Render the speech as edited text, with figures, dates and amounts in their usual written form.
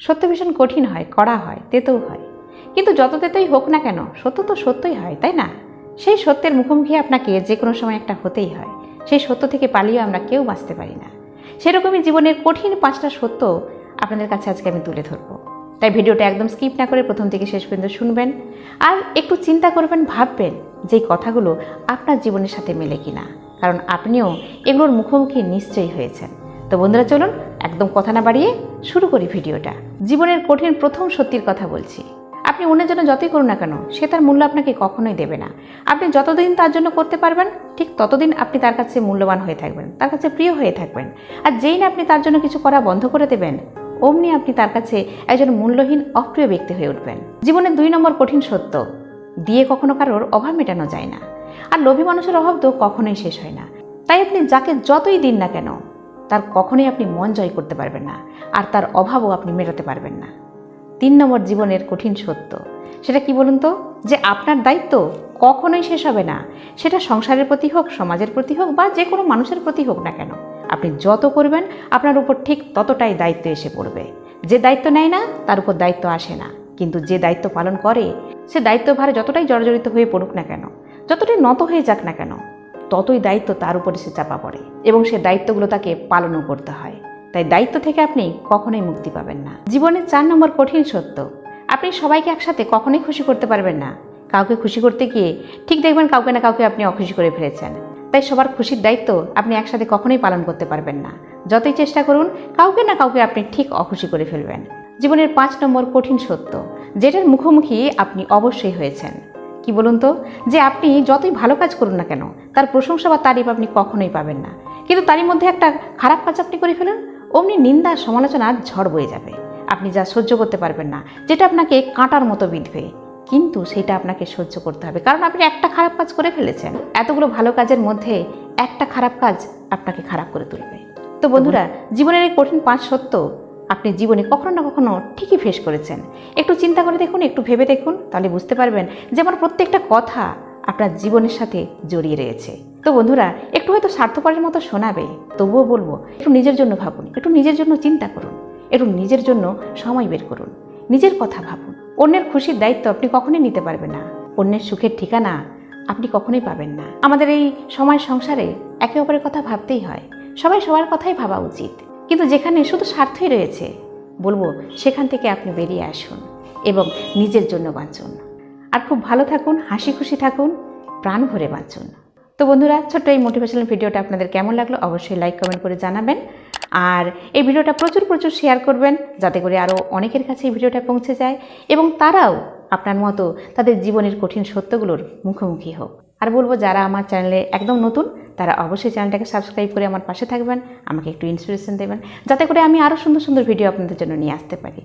সত্য ভীষণ কঠিন হয়, কড়া হয়, তেতেও হয়, কিন্তু যত তেতোই হোক না কেন সত্য তো সত্যই হয়, তাই না? সেই সত্যের মুখোমুখি আপনাকে যে কোনো সময় একটা হতেই হয়। সেই সত্য থেকে পালিয়েও আমরা কেউ বাঁচতে পারি না। সেরকমই জীবনের কঠিন 5টা সত্য আপনাদের কাছে আজকে আমি তুলে ধরবো। তাই ভিডিওটা একদম স্কিপ না করে প্রথম থেকে শেষ পর্যন্ত শুনবেন, আর একটু চিন্তা করবেন, ভাববেন যে কথাগুলো আপনার জীবনের সাথে মেলে কিনা, কারণ আপনিও এগুলোর মুখোমুখি নিশ্চয়ই হয়েছেন। তো বন্ধুরা, চলুন একদম কথা না বাড়িয়ে শুরু করি ভিডিওটা। জীবনের কঠিন প্রথম সত্যির কথা বলছি। আপনি অন্যের জন্য যতই করুন না কেন, সে তার মূল্য আপনাকে কখনোই দেবে না। আপনি যতদিন তার জন্য করতে পারবেন, ঠিক ততদিন আপনি তার কাছে মূল্যবান হয়ে থাকবেন, তার কাছে প্রিয় হয়ে থাকবেন। আর যেই না আপনি তার জন্য কিছু করা বন্ধ করে দেবেন, অমনি আপনি তার কাছে একজন মূল্যহীন, অপ্রিয় ব্যক্তি হয়ে উঠবেন। জীবনের 2 নম্বর কঠিন সত্য, দিয়ে কখনো কারোর অভাব মেটানো যায় না। আর লোভী মানুষের অভাব তো কখনোই শেষ হয় না। তাই আপনি যাকে যতই দিন না কেন, তার কখনোই আপনি মন জয় করতে পারবেন না, আর তার অভাবও আপনি মেটাতে পারবেন না। 3 নম্বর জীবনের কঠিন সত্য, সেটা কি বলুন তো? যে আপনার দায়িত্ব কখনোই শেষ হবে না। সেটা সংসারের প্রতি হোক, সমাজের প্রতি হোক, বা যে কোনো মানুষের প্রতি হোক না কেন, আপনি যত করবেন আপনার উপর ঠিক ততটাই দায়িত্ব এসে পড়বে। যে দায়িত্ব নেয় না তার উপর দায়িত্ব আসে না, কিন্তু যে দায়িত্ব পালন করে সে দায়িত্বভারে যতটাই জর্জরিত হয়ে পড়ুক না কেন, যতটাই নত হয়ে যাক না কেন, ততই দায়িত্ব তার উপরে সে চাপা পড়ে, এবং সে দায়িত্বগুলো তাকে পালনও করতে হয়। তাই দায়িত্ব থেকে আপনি কখনোই মুক্তি পাবেন না। জীবনের 4 নম্বর কঠিন সত্য, আপনি সবাইকে একসাথে কখনোই খুশি করতে পারবেন না। কাউকে খুশি করতে গিয়ে ঠিক দেখবেন কাউকে না কাউকে আপনি অখুশি করে ফেলেছেন। তাই সবার খুশির দায়িত্ব আপনি একসাথে কখনোই পালন করতে পারবেন না। যতই চেষ্টা করুন, কাউকে না কাউকে আপনি ঠিক অখুশি করে ফেলবেন। জীবনের 5 নম্বর কঠিন সত্য, যেটার মুখোমুখি আপনি অবশ্যই হয়েছেন। কি বলুন তো? যে আপনি যতই ভালো কাজ করুন না কেন, তার প্রশংসা বা তারিফ আপনি কখনোই পাবেন না। কিন্তু তারই মধ্যে একটা খারাপ কাজ আপনি করে ফেলেন, অমনি নিন্দা, সমালোচনার ঝড় বয়ে যাবে। আপনি যা সহ্য করতে পারবেন না, যেটা আপনাকে কাঁটার মতো বিঁধবে, কিন্তু সেটা আপনাকে সহ্য করতে হবে, কারণ আপনি একটা খারাপ কাজ করে ফেলেছেন। এতগুলো ভালো কাজের মধ্যে একটা খারাপ কাজ আপনাকে খারাপ করে তুলবে। তো বন্ধুরা, জীবনের এই কঠিন 5 সত্য আপনি জীবনে কখনো না কখনো ঠিকই ফেস করেছেন। একটু চিন্তা করে দেখুন, একটু ভেবে দেখুন, তাহলে বুঝতে পারবেন যে আমার প্রত্যেকটা কথা আপনার জীবনের সাথে জড়িয়ে রয়েছে। তো বন্ধুরা, একটু হয়তো স্বার্থপরের মতো শোনাবে, তবুও বলবো একটু নিজের জন্য ভাবুন, একটু নিজের জন্য চিন্তা করুন, একটু নিজের জন্য সময় বের করুন, নিজের কথা ভাবুন। অন্যের খুশির দায়িত্ব আপনি কখনোই নিতে পারবেন না, অন্যের সুখের ঠিকানা আপনি কখনোই পাবেন না। আমাদের এই সময় সংসারে একে অপরের কথা ভাবতেই হয়, সবাই সবার কথাই ভাবা উচিত, কিন্তু যেখানে শুধু স্বার্থই রয়েছে, বলবো সেখান থেকে আপনি বেরিয়ে আসুন এবং নিজের জন্য বাঁচুন। আর খুব ভালো থাকুন, হাসি খুশি থাকুন, প্রাণ ভরে বাঁচুন। তো বন্ধুরা, ছোট্ট এই মোটিভেশনাল ভিডিওটা আপনাদের কেমন লাগলো অবশ্যই লাইক কমেন্ট করে জানাবেন, আর এই ভিডিওটা প্রচুর প্রচুর শেয়ার করবেন, যাতে করে আরও অনেকের কাছে এই ভিডিওটা পৌঁছে যায় এবং তারাও আপনার মতো তাদের জীবনের কঠিন সত্যগুলোর মুখোমুখি হোক। আর বলবো, যারা আমার চ্যানেলে একদম নতুন, তারা অবশ্যই চ্যানেলটাকে সাবস্ক্রাইব করে আমার পাশে থাকবেন, আমাকে একটু ইন্সপিরেশন দেবেন, যাতে করে আমি আরও সুন্দর সুন্দর ভিডিও আপনাদের জন্য নিয়ে আসতে পারি।